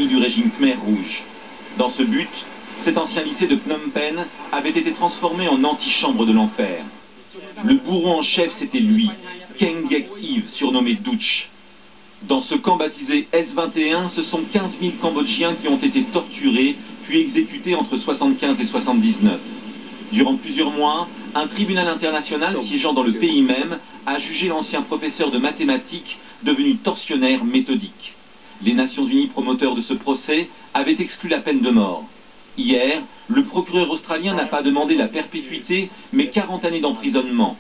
du régime Khmer rouge. Dans ce but, cet ancien lycée de Phnom Penh avait été transformé en antichambre de l'enfer. Le bourreau en chef, c'était lui, Kengek Hiv, surnommé Duch. Dans ce camp baptisé S21, ce sont 15 000 Cambodgiens qui ont été torturés, puis exécutés entre 75 et 79. Durant plusieurs mois, un tribunal international siégeant dans le pays même a jugé l'ancien professeur de mathématiques devenu tortionnaire méthodique. Les Nations Unies promoteurs de ce procès avaient exclu la peine de mort. Hier, le procureur australien n'a pas demandé la perpétuité, mais 40 années d'emprisonnement.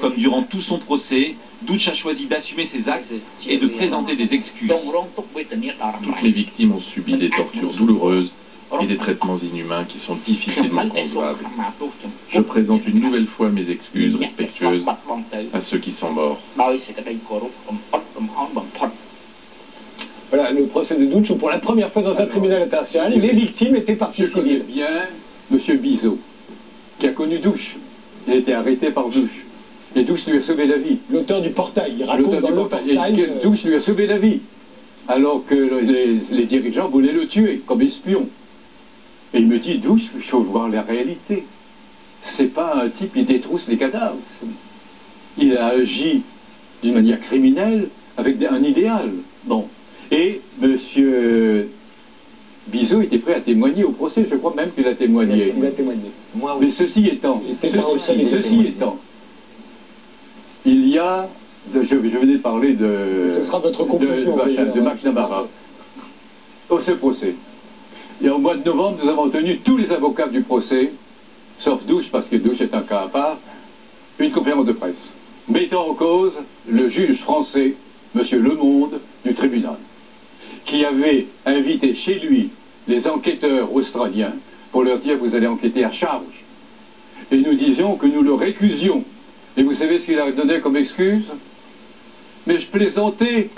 Comme durant tout son procès, Duch a choisi d'assumer ses actes et de présenter des excuses. Toutes les victimes ont subi des tortures douloureuses et des traitements inhumains qui sont difficilement concevables. Je présente une nouvelle fois mes excuses respectueuses à ceux qui sont morts. Voilà le procès de Duch où pour la première fois dans un tribunal international, les victimes étaient parties civiles. Je connais bien M. Bizot, qui a connu Duch. Il a été arrêté par Duch. Et Duch lui a sauvé la vie. L'auteur du portail, il raconte dans le portail. Duch lui a sauvé la vie. Alors que les dirigeants voulaient le tuer comme espion. Et il me dit, Duch, il faut voir la réalité. C'est pas un type qui détrousse les cadavres. Il a agi d'une manière criminelle avec un idéal. Bon. Et M. Bizot était prêt à témoigner au procès. Je crois même qu'il a témoigné. Il a témoigné. Mais ceci étant, il y a, je venais de parler Ce sera votre conclusion, de McNamara, au ce procès. Et au mois de novembre, nous avons tenu tous les avocats du procès, sauf Duch, parce que Duch est un cas à part, une conférence de presse, mettant en cause le juge français, M. Lemonde, du tribunal, qui avait invité chez lui les enquêteurs australiens pour leur dire « vous allez enquêter à charge ». Et nous disions que nous le récusions. Et vous savez ce qu'il a donné comme excuse? Mais je plaisantais,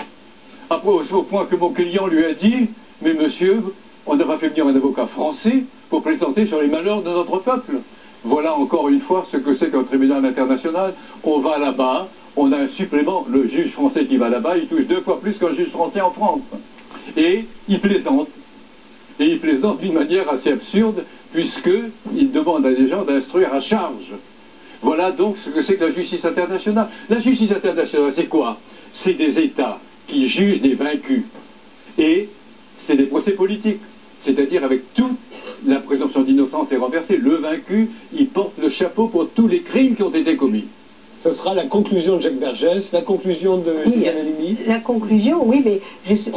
au point que mon client lui a dit « mais monsieur, on n'a pas fait venir un avocat français pour plaisanter sur les malheurs de notre peuple ». Voilà encore une fois ce que c'est qu'un tribunal international. On va là-bas, on a un supplément, le juge français qui va là-bas, il touche 2 fois plus qu'un juge français en France. Et il plaisante. Et il plaisante d'une manière assez absurde, puisqu'il demande à des gens d'instruire à charge. Voilà donc ce que c'est que la justice internationale. La justice internationale, c'est quoi? C'est des États qui jugent des vaincus. Et c'est des procès politiques. C'est-à-dire avec toute la présomption d'innocence est renversée. Le vaincu, il porte le chapeau pour tous les crimes qui ont été commis. Ce sera la conclusion de Jacques Vergès, la conclusion de Juliane Halimi. La conclusion, oui, mais je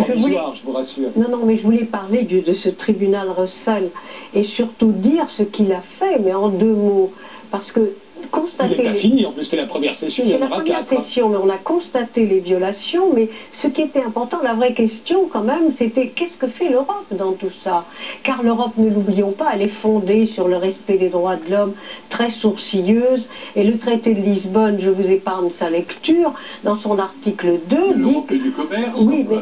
vous rassure. Non, mais je voulais parler de ce tribunal Russell et surtout dire ce qu'il a fait, mais en 2 mots. Parce que constater... Il n'est pas fini, en plus c'était la première session, il y en aura 4. C'est la première session, mais on a constaté les violations, mais ce qui était important, la vraie question quand même, c'était qu'est-ce que fait l'Europe dans tout ça? Car l'Europe, ne l'oublions pas, elle est fondée sur le respect des droits de l'homme, très sourcilleuse, et le traité de Lisbonne, je vous épargne sa lecture, dans son article 2, dit... du commerce, oui, mais...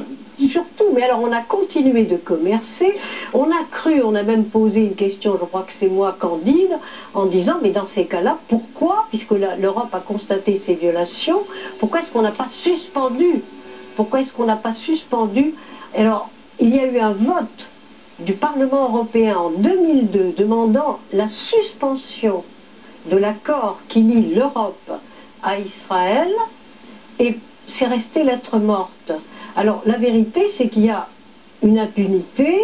Surtout, mais alors on a continué de commercer, on a cru, on a même posé une question, je crois que c'est moi, Candide, en disant, mais dans ces cas-là, pourquoi, puisque l'Europe a constaté ces violations, pourquoi est-ce qu'on n'a pas suspendu? Pourquoi est-ce qu'on n'a pas suspendu? Alors, il y a eu un vote du Parlement européen en 2002 demandant la suspension de l'accord qui lie l'Europe à Israël, et c'est resté lettre morte. Alors, la vérité, c'est qu'il y a une impunité,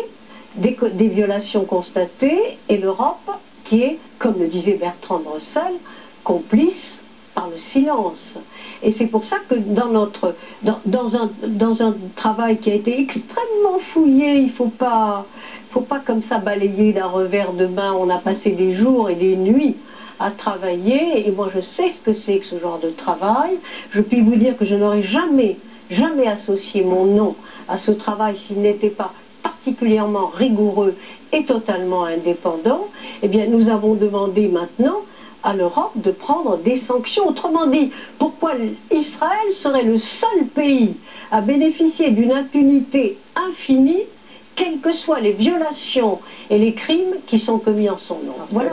des violations constatées, et l'Europe qui est, comme le disait Bertrand Russell, complice par le silence. Et c'est pour ça que dans un travail qui a été extrêmement fouillé, il ne faut pas comme ça balayer d'un revers de main, on a passé des jours et des nuits à travailler, et moi je sais ce que c'est que ce genre de travail. Je puis vous dire que je n'aurais jamais associé mon nom à ce travail s'il n'était pas particulièrement rigoureux et totalement indépendant. Eh bien, nous avons demandé maintenant à l'Europe de prendre des sanctions. Autrement dit, pourquoi Israël serait le seul pays à bénéficier d'une impunité infinie, quelles que soient les violations et les crimes qui sont commis en son nom. Voilà.